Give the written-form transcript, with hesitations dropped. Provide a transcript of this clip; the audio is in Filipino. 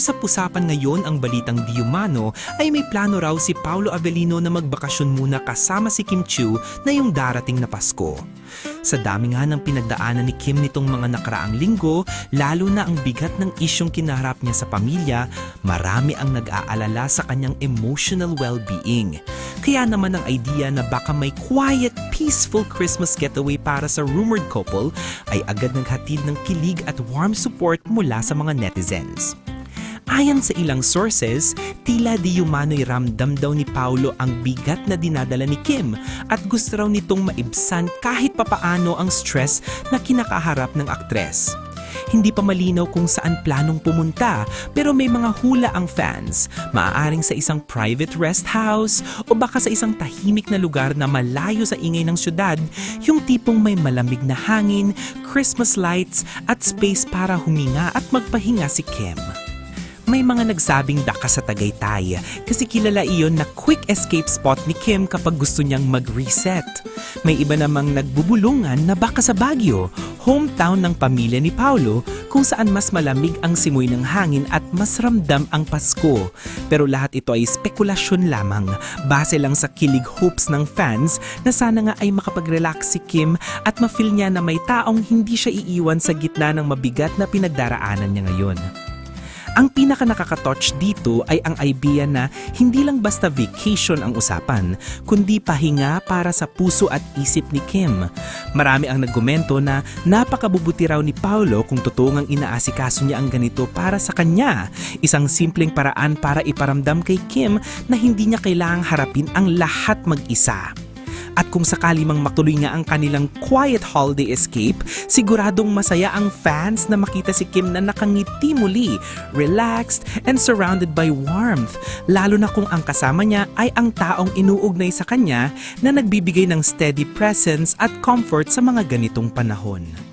Usap-usapan ngayon ang balitang di umano ay may plano raw si Paolo Avellino na magbakasyon muna kasama si Kim Chiu na yung darating na Pasko. Sa dami nga ng pinagdaanan ni Kim nitong mga nakaraang linggo, lalo na ang bigat ng isyong kinaharap niya sa pamilya, marami ang nag-aalala sa kanyang emotional well-being. Kaya naman ang idea na baka may quiet, peaceful Christmas getaway para sa rumored couple ay agad naghatid ng kilig at warm support mula sa mga netizens. Ayon sa ilang sources, tila di umano'y ramdam daw ni Paolo ang bigat na dinadala ni Kim at gusto raw nitong maibsan kahit papaano ang stress na kinakaharap ng aktres. Hindi pa malinaw kung saan planong pumunta pero may mga hula ang fans. Maaaring sa isang private rest house o baka sa isang tahimik na lugar na malayo sa ingay ng syudad, yung tipong may malamig na hangin, Christmas lights at space para huminga at magpahinga si Kim. May mga nagsabing daka sa Tagaytay kasi kilala iyon na quick escape spot ni Kim kapag gusto niyang mag-reset. May iba namang nagbubulungan na baka sa Baguio, hometown ng pamilya ni Paolo, kung saan mas malamig ang simoy ng hangin at mas ramdam ang Pasko. Pero lahat ito ay spekulasyon lamang, base lang sa kilig hopes ng fans na sana nga ay makapag-relax si Kim at ma-feel niya na may taong hindi siya iiwan sa gitna ng mabigat na pinagdaraanan niya ngayon. Ang pinaka nakaka-touch dito ay ang idea na hindi lang basta vacation ang usapan, kundi pahinga para sa puso at isip ni Kim. Marami ang nagkomento na napakabubuti raw ni Paolo kung totoo ngang inaasikaso niya ang ganito para sa kanya. Isang simpleng paraan para iparamdam kay Kim na hindi niya kailangang harapin ang lahat mag-isa. At kung sakali mang matuloy nga ang kanilang quiet holiday escape, siguradong masaya ang fans na makita si Kim na nakangiti muli, relaxed, and surrounded by warmth. Lalo na kung ang kasama niya ay ang taong inuugnay sa kanya na nagbibigay ng steady presence at comfort sa mga ganitong panahon.